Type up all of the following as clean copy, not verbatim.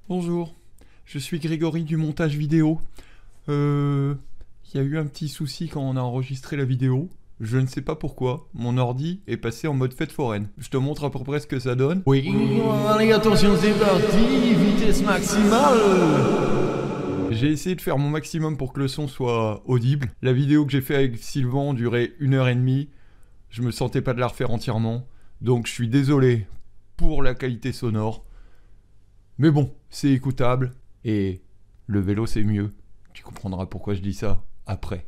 Bonjour, je suis Grégory du montage vidéo. Il y a eu un petit souci quand on a enregistré la vidéo. Je ne sais pas pourquoi, mon ordi est passé en mode fête foraine. Je te montre à peu près ce que ça donne. Oui, allez, attention, c'est parti, vitesse maximale. J'ai essayé de faire mon maximum pour que le son soit audible. La vidéo que j'ai fait avec Sylvain durait 1h30. Je me sentais pas de la refaire entièrement. Donc je suis désolé pour la qualité sonore. Mais bon, c'est écoutable, et le vélo c'est mieux. Tu comprendras pourquoi je dis ça après.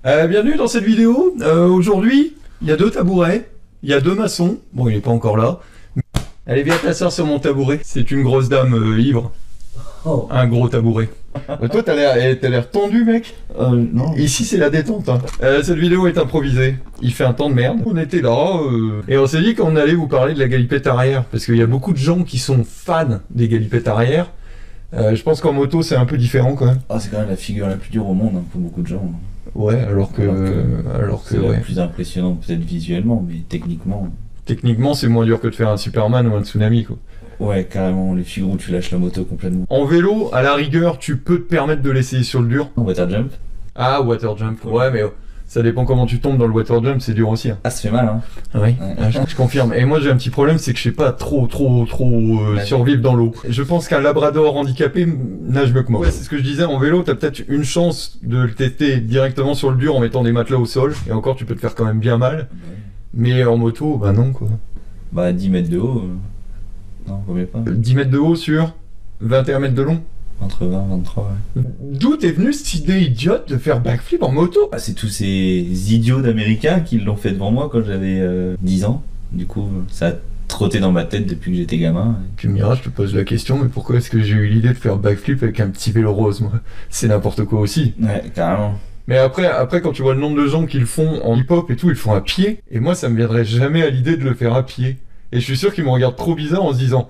Bienvenue dans cette vidéo. Aujourd'hui, il y a 2 tabourets, il y a 2 maçons. Bon, il est pas encore là. Allez, viens t'asseoir sur mon tabouret. C'est une grosse dame ivre. Oh. Un gros tabouret. Toi, t'as l'air tendu, mec. Non. Ici, c'est la détente. Hein. Cette vidéo est improvisée. Il fait un temps de merde. On était là, et on s'est dit qu'on allait vous parler de la galipette arrière. Parce qu'il y a beaucoup de gens qui sont fans des galipettes arrière. Je pense qu'en moto, c'est un peu différent, quand même. Ah, c'est quand même la figure la plus dure au monde, hein, pour beaucoup de gens. Ouais, alors que c'est ouais. la plus impressionnant, peut-être visuellement, mais techniquement... Techniquement, c'est moins dur que de faire un Superman ou un Tsunami, quoi. Ouais, carrément, les figures où tu lâches la moto complètement. En vélo, à la rigueur, tu peux te permettre de l'essayer sur le dur. Water jump. Ah, water jump. Ouais, mais ça dépend comment tu tombes dans le water jump, c'est dur aussi. Hein. Ah, ça fait mal, hein. Oui, ouais. Je confirme. Et moi, j'ai un petit problème, c'est que je sais pas trop survivre dans l'eau. Je pense qu'un labrador handicapé nage mieux que moi. Ouais, c'est ce que je disais, en vélo, t'as peut-être une chance de le tester directement sur le dur en mettant des matelas au sol. Et encore, tu peux te faire quand même bien mal. Ouais. Mais en moto, bah non, quoi. Bah, 10 mètres de haut... Non, vaut mieux pas. 10 mètres de haut sur 21 mètres de long. Entre 20 et 23, ouais. D'où t'es venue cette idée idiote de faire backflip en moto? Ah, c'est tous ces idiots d'Américains qui l'ont fait devant moi quand j'avais 10 ans. Du coup, ça a trotté dans ma tête depuis que j'étais gamin. Tu me diras, je te pose la question, mais pourquoi est-ce que j'ai eu l'idée de faire backflip avec un petit vélo rose, moi? C'est n'importe quoi aussi. Ouais, carrément. Mais après, quand tu vois le nombre de gens qui le font en hip-hop et tout, ils le font à pied. Et moi, ça me viendrait jamais à l'idée de le faire à pied. Et je suis sûr qu'ils me regardent trop bizarre en se disant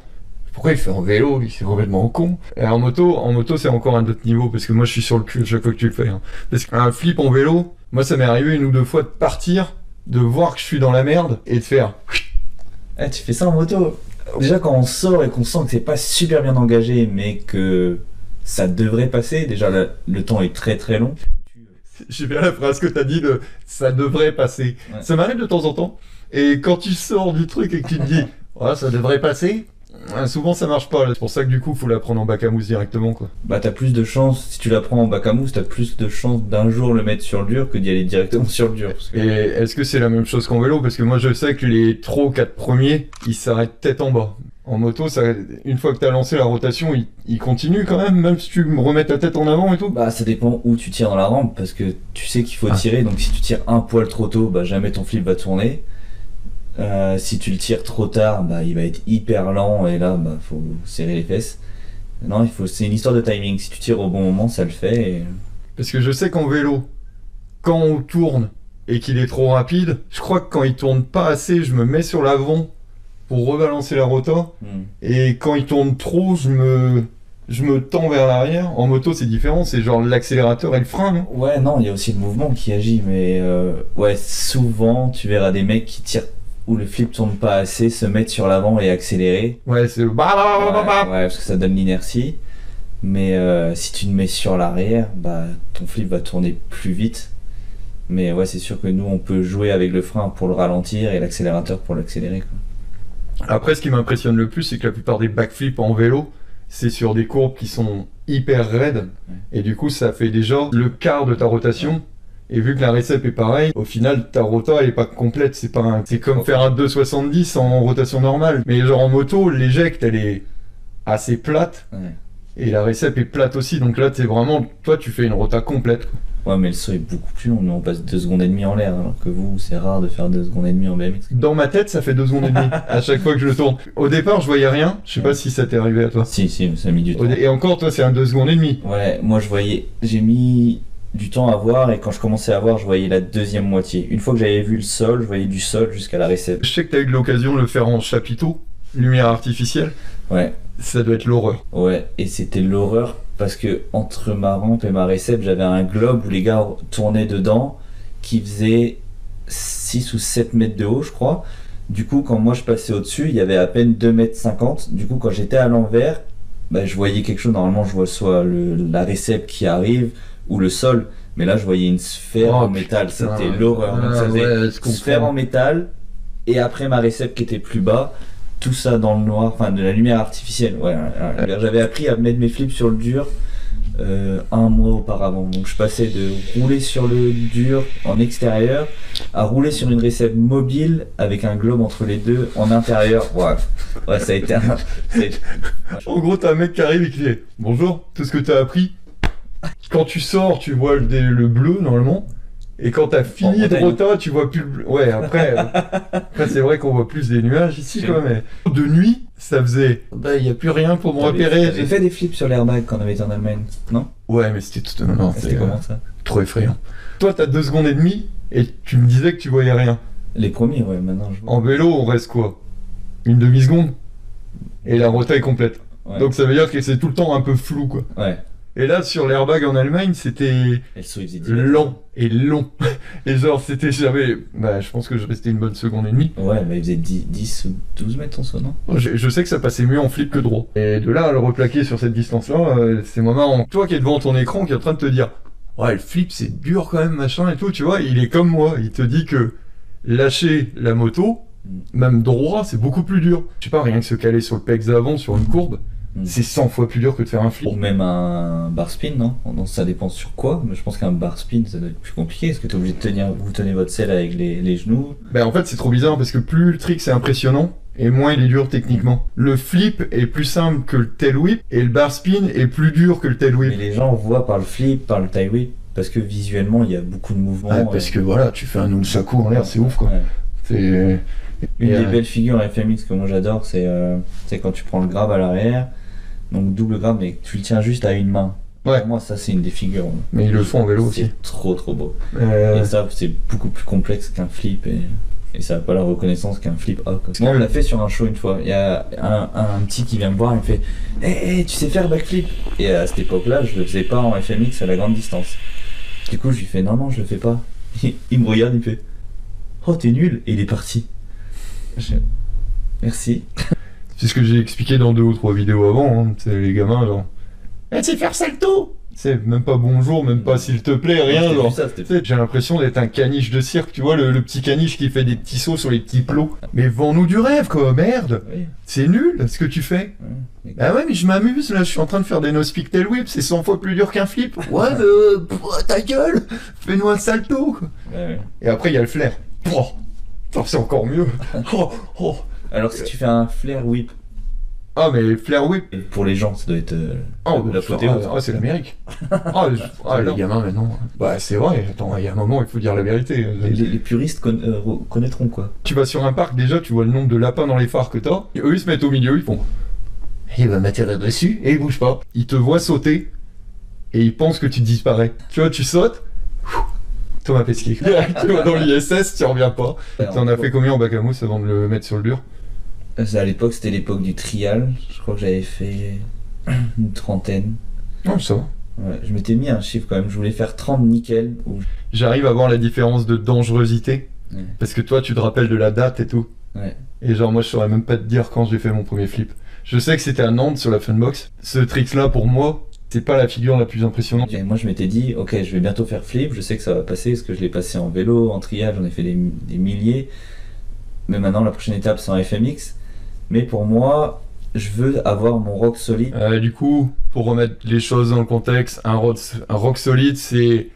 pourquoi il fait en vélo, lui, c'est complètement con. Et en moto c'est encore un autre niveau, parce que moi je suis sur le cul à chaque fois que tu le fais. Hein. Parce qu'un flip en vélo, moi ça m'est arrivé 1 ou 2 fois de partir, de voir que je suis dans la merde, et de faire... Eh, tu fais ça en moto. Déjà quand on sort et qu'on sent que c'est pas super bien engagé, mais que ça devrait passer, déjà le temps est très très long. J'ai bien la phrase que t'as dit de « ça devrait passer ouais. ». Ça m'arrive de temps en temps. Et quand tu sors du truc et que tu te dis ouais, ça devrait passer, souvent ça marche pas. C'est pour ça que du coup faut la prendre en bac à mousse directement, quoi. Bah t'as plus de chance, si tu la prends en bac à mousse, t'as plus de chance d'un jour le mettre sur le dur que d'y aller directement sur le dur. Parce que... Et est-ce que c'est la même chose qu'en vélo? Parce que moi je sais que les 3 ou 4 premiers, ils s'arrêtent tête en bas. En moto, ça, une fois que t'as lancé la rotation, il continue quand même si tu me remets ta tête en avant et tout? Bah ça dépend où tu tires dans la rampe, parce que tu sais qu'il faut tirer, donc si tu tires un poil trop tôt, bah jamais ton flip va tourner. Si tu le tires trop tard, bah il va être hyper lent et là bah faut serrer les fesses. Non, c'est une histoire de timing. Si tu tires au bon moment, ça le fait. Et... Parce que je sais qu'en vélo, quand on tourne et qu'il est trop rapide, je crois que quand il tourne pas assez, je me mets sur l'avant pour rebalancer la rota. Et quand il tourne trop, je me tends vers l'arrière. En moto, c'est différent, c'est genre l'accélérateur et le frein, non? Ouais, non, il y a aussi le mouvement qui agit, mais ouais, souvent tu verras des mecs qui tirent où le flip tourne pas assez, se mettre sur l'avant et accélérer. Ouais, c'est le ouais, parce que ça donne l'inertie. Mais si tu te mets sur l'arrière, bah ton flip va tourner plus vite. Mais ouais, c'est sûr que nous on peut jouer avec le frein pour le ralentir et l'accélérateur pour l'accélérer, quoi. Après, ce qui m'impressionne le plus, c'est que la plupart des backflips en vélo, c'est sur des courbes qui sont hyper raides. Ouais. Et du coup, ça fait déjà le quart de ta rotation. Ouais. Et vu que la récep est pareil, au final, ta rota, elle est pas complète. C'est comme faire un 2,70 en rotation normale. Mais genre en moto, l'éjecte, elle est assez plate. Ouais. Et la récep est plate aussi. Donc là, toi, tu fais une rota complète, quoi. Ouais, mais le saut est beaucoup plus long. Nous, on passe 2 secondes et demie en l'air, alors que vous, c'est rare de faire 2 secondes et demie en BMX. Dans ma tête, ça fait 2 secondes et demie à chaque fois que je le tourne. Au départ, je voyais rien. Je sais pas si ça t'est arrivé à toi. Si, ça a mis du temps. Et encore, toi, c'est un 2 secondes et demie. Ouais, moi, j'ai mis du temps à voir, et quand je commençais à voir, je voyais la deuxième moitié. Une fois que j'avais vu le sol, je voyais du sol jusqu'à la récep. Je sais que t'as eu de l'occasion de le faire en chapiteau, lumière artificielle. Ouais. Ça doit être l'horreur. Ouais, et c'était l'horreur. Parce que entre ma rampe et ma récep, j'avais un globe où les gars tournaient dedans, qui faisait 6 ou 7 mètres de haut, je crois. Du coup, quand moi je passais au-dessus, il y avait à peine 2,50 m. Du coup, quand j'étais à l'envers, bah, je voyais quelque chose. Normalement, je vois soit la récep qui arrive ou le sol. Mais là, je voyais une sphère en métal. C'était l'horreur. Donc, ça faisait sphère en métal. Et après, ma récep qui était plus bas. Tout ça dans le noir. Enfin, de la lumière artificielle. Ouais. J'avais appris à mettre mes flips sur le dur 1 mois auparavant. Donc, je passais de rouler sur le dur en extérieur à rouler sur une récep mobile avec un globe entre les deux en intérieur. Ouais, ça a été un... En gros, t'as un mec qui arrive et qui dit « Bonjour, tout ce que t'as appris ?» Quand tu sors, tu vois le bleu, normalement. Et quand t'as fini de rota, tu vois plus le bleu. Ouais, après c'est vrai qu'on voit plus des nuages ici, quand même. De nuit, ça faisait... Bah, y a plus rien pour me repérer. J'ai fait des flips sur l'airbag quand on avait été en Allemagne, non? Ouais, mais c'était tout... Non, c'était comment, ça? Trop effrayant. Toi, t'as 2 secondes et demie, et tu me disais que tu voyais rien. Les premiers, ouais, maintenant je vois. En vélo, on reste quoi? Une demi-seconde? Et la rota est complète. Ouais. Donc ça veut dire que c'est tout le temps un peu flou, quoi. Ouais. Et là, sur l'airbag en Allemagne, c'était lent et long. Et genre, c'était jamais... Bah, je pense que je restais une bonne seconde et demie. Ouais, mais il faisait 10 ou 12 mètres en saut, non? Je sais que ça passait mieux en flip que droit. Et de là à le replaquer sur cette distance-là, c'est moins marrant. Toi qui es devant ton écran, qui est en train de te dire « Ouais, le flip, c'est dur quand même, machin et tout. » Tu vois, il est comme moi. Il te dit que lâcher la moto, même droit, c'est beaucoup plus dur. Je sais pas, rien que se caler sur le pex avant, sur une courbe, c'est 100 fois plus dur que de faire un flip. Ou même un bar spin, non? Ça dépend sur quoi, mais je pense qu'un bar spin, ça doit être plus compliqué. Est-ce que t'es obligé de tenir, vous tenez votre selle avec les genoux? Ben en fait, c'est trop bizarre parce que plus le trick c'est impressionnant, et moins il est dur techniquement. Le flip est plus simple que le tail whip, et le bar spin est plus dur que le tail whip. Mais les gens voient par le flip, par le tail whip, parce que visuellement, il y a beaucoup de mouvements. Ouais, parce que voilà, tu fais un nunchaku en l'air, c'est ouf, quoi. Ouais. Une des belles figures FMX que moi j'adore, c'est quand tu prends le grab à l'arrière, donc double grab, mais tu le tiens juste à une main. Ouais. Pour moi, ça c'est une des figures. Mais ils le font en vélo aussi. C'est trop beau. Et ça, c'est beaucoup plus complexe qu'un flip, et ça n'a pas la reconnaissance qu'un flip a. On l'a fait sur un show une fois. Il y a un petit qui vient me voir et me fait hey, tu sais faire backflip? Et à cette époque-là, je le faisais pas en FMX à la grande distance. Du coup, je lui fais non, je le fais pas. Il me regarde, il me fait oh, t'es nul, et il est parti. Merci. C'est ce que j'ai expliqué dans 2 ou 3 vidéos avant, hein. C'est les gamins, genre. Tu sais faire salto! C'est même pas bonjour, même pas s'il te plaît, rien, genre. J'ai l'impression d'être un caniche de cirque, tu vois, le petit caniche qui fait des petits sauts sur les petits plots. Mais vends-nous du rêve, quoi, merde! Oui. C'est nul, ce que tu fais. Ah ouais, mais je m'amuse, là, je suis en train de faire des no-speak tail whip, c'est 100 fois plus dur qu'un flip. Ouais, ta gueule! Fais-nous un salto, quoi. Ouais. Et après, il y a le flair. Oh, c'est encore mieux. Alors si tu fais un flare whip. Ah, mais flare whip. Et pour les gens, ça doit être l'apothéose. C'est l'Amérique. Les gamins maintenant. Bah c'est vrai, attends, il y a un moment, il faut dire la vérité. Les puristes connaîtront quoi. Tu vas sur un parc, déjà, tu vois le nombre de lapins dans les phares que t'as. Et eux, ils se mettent au milieu, ils font. Il va m'attirer dessus, et ils bougent pas. Ils te voient sauter, et ils pensent que tu disparais. Tu vois, tu sautes. Thomas Pesquet. Tu vas dans l'ISS, tu reviens pas. T'en as fait combien en bac à mousse avant de le mettre sur le dur? À l'époque, c'était l'époque du trial. Je crois que j'avais fait une 30aine. Non, ça va. Ouais, je m'étais mis un chiffre quand même. Je voulais faire 30 nickel. J'arrive à voir la différence de dangerosité. Ouais. Parce que toi, tu te rappelles de la date et tout. Ouais. Et genre, moi, je saurais même pas te dire quand j'ai fait mon premier flip. Je sais que c'était à Nantes sur la Funbox. Ce trick-là, pour moi, c'est pas la figure la plus impressionnante. Et moi, je m'étais dit, ok, je vais bientôt faire flip. Je sais que ça va passer parce que je l'ai passé en vélo, en trial. J'en ai fait des milliers. Mais maintenant, la prochaine étape, c'est en FMX. Mais pour moi, je veux avoir mon rock solide. Du coup, pour remettre les choses dans le contexte, un rock solide, c'est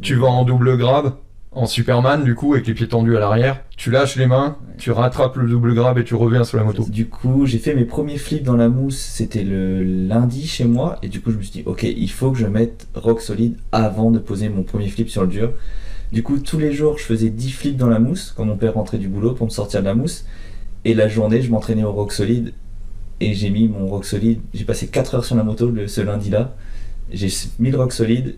tu vas en double grab, en Superman du coup, avec les pieds tendus à l'arrière, tu lâches les mains, tu rattrapes le double grab et tu reviens sur la moto. Du coup, j'ai fait mes premiers flips dans la mousse, c'était le lundi chez moi, et du coup je me suis dit, ok, il faut que je mette rock solide avant de poser mon premier flip sur le dur. Du coup, tous les jours, je faisais 10 flips dans la mousse, quand mon père rentrait du boulot pour me sortir de la mousse. Et la journée, je m'entraînais au rock solide et j'ai mis mon rock solide. J'ai passé 4 heures sur la moto ce lundi-là. J'ai mis le rock solide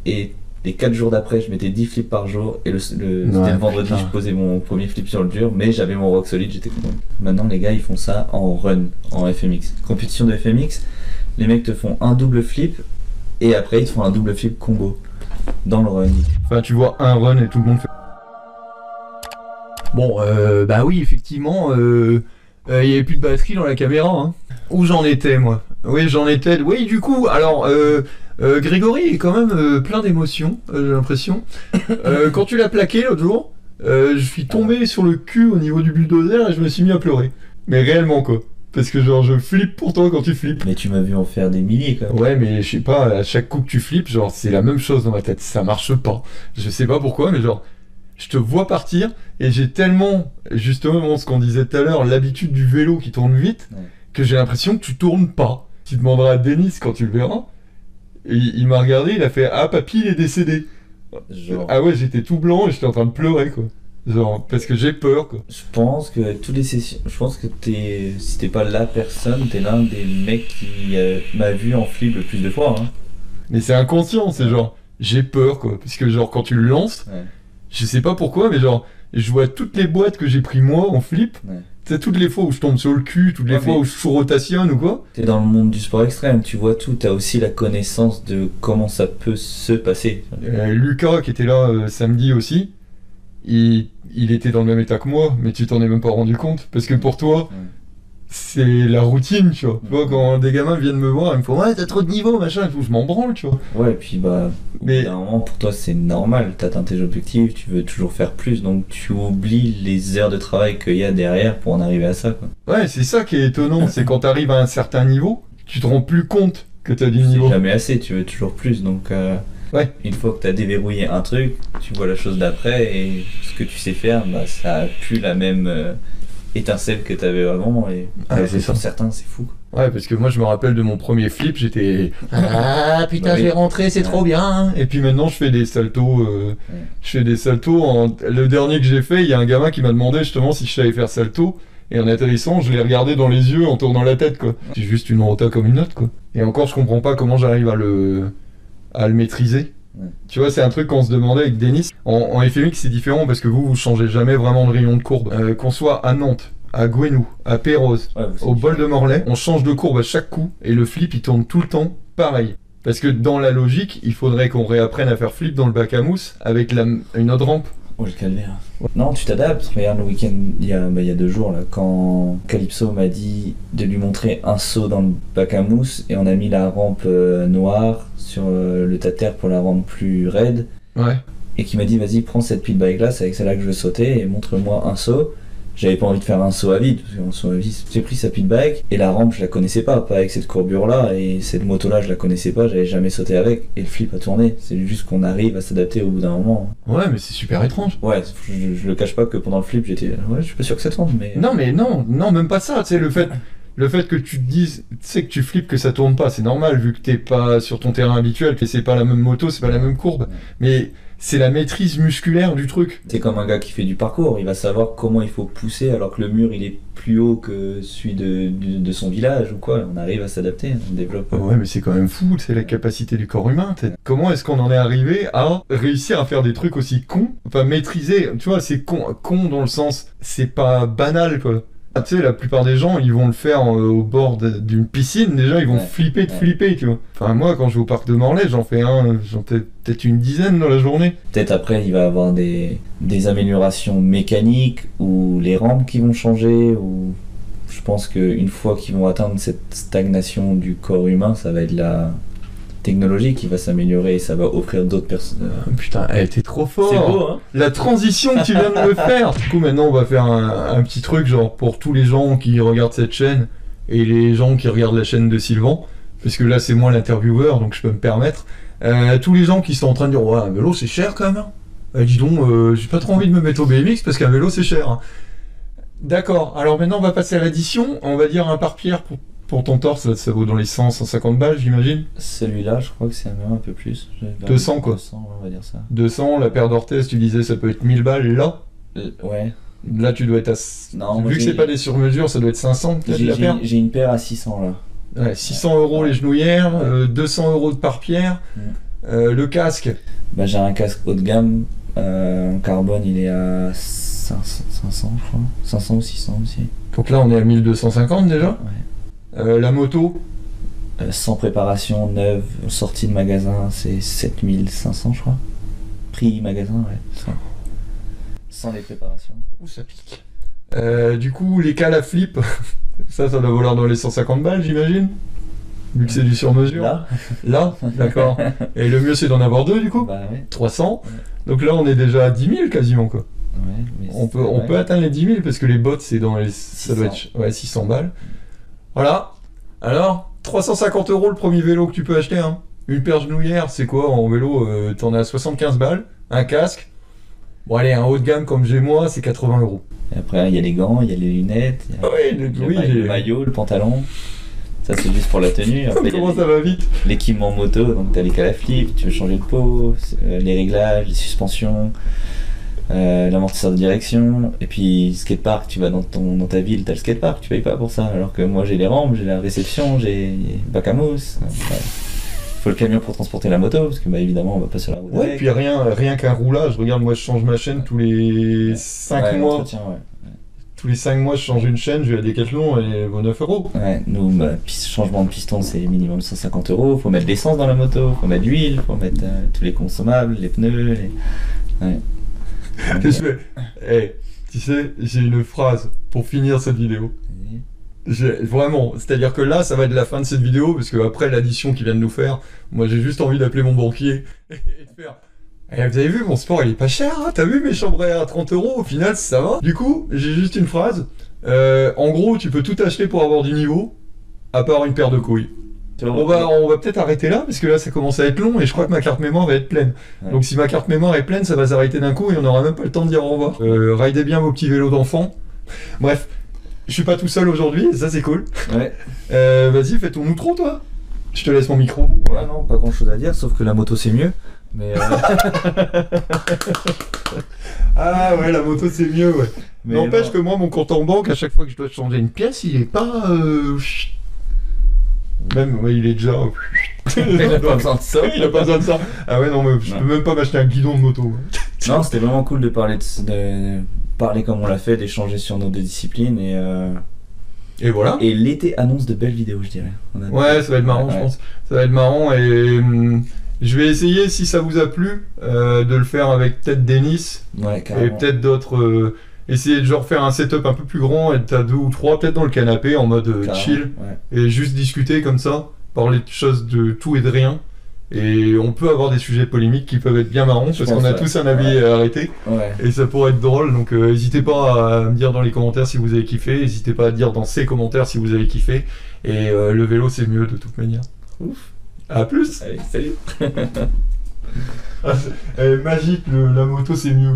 et les 4 jours d'après, je mettais 10 flips par jour. Et c'était le vendredi, je posais mon premier flip sur le dur, mais j'avais mon rock solide, j'étais content. Maintenant, les gars, ils font ça en run, en FMX. Compétition de FMX, les mecs te font un double flip et après, ils te font un double flip combo dans le run. Enfin, tu vois un run et tout le monde fait. Bon, bah oui, effectivement, il n'y avait plus de batterie dans la caméra. Hein. Où j'en étais, moi? Oui, j'en étais. Oui, du coup, alors, Grégory est quand même plein d'émotions, j'ai l'impression. Quand tu l'as plaqué l'autre jour, je suis tombé sur le cul au niveau du bulldozer et je me suis mis à pleurer. Mais réellement, quoi. Parce que genre, je flippe pour toi quand tu flippes. Mais tu m'as vu en faire des milliers quand même. Ouais, mais je sais pas, à chaque coup que tu flippes, genre, c'est la même chose dans ma tête. Ça marche pas. Je sais pas pourquoi, mais genre, je te vois partir et j'ai tellement, justement, ce qu'on disait tout à l'heure, l'habitude du vélo qui tourne vite, Ouais. que j'ai l'impression que tu tournes pas. Tu demanderas à Denis quand tu le verras. Et il m'a regardé, il a fait ah papy il est décédé. Genre, Ah ouais j'étais tout blanc et j'étais en train de pleurer quoi. Genre parce que j'ai peur quoi. je pense que toutes les sessions, je pense que si t'es pas la personne, t'es l'un des mecs qui m'a vu en flip le plus de fois. Hein. Mais c'est inconscient, c'est genre j'ai peur quoi. Parce que genre quand tu le lances, Ouais. je sais pas pourquoi mais genre je vois toutes les boîtes que j'ai pris moi en flip. Ouais. Tu sais toutes les fois où je tombe sur le cul, toutes les Ouais, fois mais- où je rotationne ou quoi. T'es dans le monde du sport extrême, tu vois tout, t'as aussi la connaissance de comment ça peut se passer. Lucas qui était là samedi aussi. Il était dans le même état que moi, mais tu t'en es même pas rendu compte. Parce que pour toi, Ouais. c'est la routine, tu vois. Tu vois, quand des gamins viennent me voir, ils me font ouais, t'as trop de niveau, machin, et tout, je m'en branle, tu vois. Ouais, et puis bah, Mais- mais d'un moment pour toi c'est normal, t'atteins tes objectifs, tu veux toujours faire plus, donc tu oublies les heures de travail qu'il y a derrière pour en arriver à ça. Quoi. Ouais, c'est ça qui est étonnant, c'est quand t'arrives à un certain niveau, tu te rends plus compte que t'as du C'est niveau. jamais assez, tu veux toujours plus, donc Ouais. une fois que t'as déverrouillé un truc, tu vois la chose d'après et ce que tu sais faire, bah ça a plus la même étincelle que t'avais avant et Ouais, c'est sur ça. certains c'est fou. Quoi. Ouais, parce que moi je me rappelle de mon premier flip, j'étais ah putain, Bah oui. j'ai rentré, c'est Ouais. trop bien. Et puis maintenant je fais des saltos, je fais des saltos. Le dernier que j'ai fait, il y a un gamin qui m'a demandé justement si je savais faire salto. Et en atterrissant, je l'ai regardé dans les yeux en tournant la tête quoi. C'est juste une rota comme une autre quoi. Et encore, je comprends pas comment j'arrive à le maîtriser. Ouais. Tu vois, c'est un truc qu'on se demandait avec Denis. En FMX, c'est différent parce que vous changez jamais vraiment de rayon de courbe. Qu'on soit à Nantes, à Gouesnou, à Pérouse, Ouais, c'est au bol différent. de Morlaix, on change de courbe à chaque coup et le flip il tourne tout le temps pareil. Parce que dans la logique, il faudrait qu'on réapprenne à faire flip dans le bac à mousse avec une autre rampe. Oh le calvaire. Non, tu t'adaptes. Regarde le week-end, il y a 2 jours, là, quand Calypso m'a dit de lui montrer un saut dans le bac à mousse et on a mis la rampe noire sur le tas de terre pour la rendre plus raide Ouais. et qui m'a dit vas-y prends cette pile bike là, c'est avec celle-là que je veux sauter et montre-moi un saut. J'avais pas envie de faire un saut à vide parce qu'un saut à vide, j'ai pris sa pit bike et la rampe je la connaissais pas avec cette courbure là et cette moto là je la connaissais pas, j'avais jamais sauté avec et le flip a tourné. C'est juste qu'on arrive à s'adapter au bout d'un moment. Ouais, mais c'est super étrange. Ouais, je le cache pas que pendant le flip j'étais ouais je suis pas sûr que ça tourne mais Non, mais non, même pas ça. Tu sais, le fait que tu te dises, tu sais que tu flippes que ça tourne pas, c'est normal vu que t'es pas sur ton terrain habituel, que c'est pas la même moto, c'est pas la même courbe. Mais c'est la maîtrise musculaire du truc. c'est comme un gars qui fait du parcours, il va savoir comment il faut pousser alors que le mur il est plus haut que celui de son village ou quoi. On arrive à s'adapter, on développe. Ouais, mais c'est quand même fou, c'est la capacité du corps humain. Comment est-ce qu'on en est arrivé à réussir à faire des trucs aussi cons? Enfin, maîtriser, tu vois, c'est con dans le sens, c'est pas banal, quoi. Ah, tu sais, la plupart des gens, ils vont le faire au bord d'une piscine, déjà, ils vont Ouais, flipper de ouais. flipper, tu vois. Enfin, moi, quand je vais au parc de Morlaix, j'en fais peut-être une dizaine dans la journée. Peut-être après il va avoir des améliorations mécaniques ou les rampes qui vont changer ou je pense qu'une fois qu'ils vont atteindre cette stagnation du corps humain, ça va être la technologie qui va s'améliorer et ça va offrir d'autres personnes. Putain, t'es trop fort. C'est beau, hein? La transition que tu viens de me faire. Du coup, maintenant, on va faire un petit truc, genre, pour tous les gens qui regardent cette chaîne et les gens qui regardent la chaîne de Sylvain, parce que là, c'est moi l'intervieweur, donc je peux me permettre. Tous les gens qui sont en train de dire, ouais, un vélo, c'est cher quand même. Hein. Dis donc, j'ai pas trop envie de me mettre au BMX parce qu'un vélo, c'est cher. Hein. D'accord, alors maintenant, on va passer à l'addition. On va dire un par pierre pour ton torse, ça vaut dans les 100-150 balles, j'imagine. Celui-là, je crois que c'est même un peu plus. 200, quoi. 200, on va dire ça. 200, la paire d'orthèses, tu disais, ça peut être 1000 balles. Et là, Ouais. là, tu dois être à... Non, moi, Vu que j'ai- c'est pas des sur-mesures, ça doit être 500 peut-être la J'ai paire. j'ai une paire à 600 là. Ouais, 600 euros les genouillères, 200 euros de par-pierre. Le casque, Bah, j'ai un casque haut de gamme en carbone, il est à 500 je crois. 500 ou 600 aussi. donc là on est à 1250 déjà. Ouais. La moto, Sans préparation, neuve, sortie de magasin, c'est 7500 je crois. Prix magasin, ouais. Sans les préparations. où ça pique. Du coup, les cales à flip, ça doit valoir dans les 150 balles, j'imagine. vu que c'est du sur-mesure. Là, d'accord. Et le mieux c'est d'en avoir 2 du coup. Bah ouais. 300. Donc là on est déjà à 10 000 quasiment quoi. Ouais, mais On peut atteindre les 10 000 parce que les bots c'est dans les... Ça doit être 600 balles. Voilà. Alors, 350 € le premier vélo que tu peux acheter. Hein. Une paire genouillère, c'est quoi en vélo t'en as 75 balles. Un casque. Bon allez, un haut de gamme comme j'ai moi, c'est 80 €. Et après, il y a les gants, il y a les lunettes, il y a le maillot, le pantalon. Ça, c'est juste pour la tenue. Après, comment ça va vite? L'équipement moto, donc t'as les calaflips, tu veux changer de peau, les réglages, les suspensions, l'amortisseur de direction. Et puis, skatepark, tu vas dans ta ville, t'as le skatepark, tu payes pas pour ça. Alors que moi, j'ai les rampes, j'ai la réception, j'ai bac à mousse. Faut le camion pour transporter la moto, parce que bah évidemment on va pas sur la route. Ouais, puis rien qu'un roulage, regarde, moi je change ma chaîne tous les 5 mois. Tous les 5 mois je change une chaîne, je vais à Decathlon et elle vaut 9 €. Ouais, nous, changement de piston c'est minimum 150 €, faut mettre l'essence dans la moto, faut mettre l'huile, faut mettre tous les consommables, les pneus, Ouais. Tu sais, j'ai une phrase pour finir cette vidéo. Vraiment, c'est-à-dire que là, ça va être la fin de cette vidéo, parce que après l'addition qu'ils viennent de nous faire, moi j'ai juste envie d'appeler mon banquier et de faire vous avez vu, mon sport il est pas cher, hein, t'as vu mes chambres à 30 €, au final ça va. Du coup, j'ai juste une phrase, en gros, tu peux tout acheter pour avoir du niveau, à part une paire de couilles. On va peut-être arrêter là, parce que là ça commence à être long, et je crois que ma carte mémoire va être pleine. Ouais. Donc si ma carte mémoire est pleine, ça va s'arrêter d'un coup, et on n'aura même pas le temps de dire au revoir. Ridez bien vos petits vélos d'enfants. Bref. Je suis pas tout seul aujourd'hui, ça c'est cool. Ouais. Vas-y, fais ton outro toi. Je te laisse mon micro. Ouais, non, pas grand chose à dire, sauf que la moto c'est mieux. Mais Ah ouais, la moto c'est mieux, ouais. Mais n'empêche que moi, mon compte en banque, à chaque fois que je dois changer une pièce, il est pas... Même, ouais, il est déjà... il a pas besoin de ça. Il a pas besoin de ça. Ah ouais, non, mais je peux même pas m'acheter un guidon de moto. Non, c'était vraiment cool de parler comme on l'a fait, d'échanger sur nos deux disciplines et voilà. Et l'été annonce de belles vidéos, je dirais. Ouais, ça va être marrant, je pense. Ça va être marrant et je vais essayer, si ça vous a plu, de le faire avec peut-être Denis et peut-être d'autres. Essayer de genre faire un setup un peu plus grand, être à 2 ou 3, peut-être dans le canapé en mode chill, et juste discuter comme ça, parler de choses de tout et de rien. Et on peut avoir des sujets polémiques qui peuvent être bien marrants parce qu'on a tous un avis arrêté et ça pourrait être drôle, donc n'hésitez pas à me dire dans les commentaires si vous avez kiffé, n'hésitez pas à dire dans ces commentaires si vous avez kiffé, et le vélo c'est mieux de toute manière. Ouf. À plus. Allez, salut. Magique, la moto c'est mieux.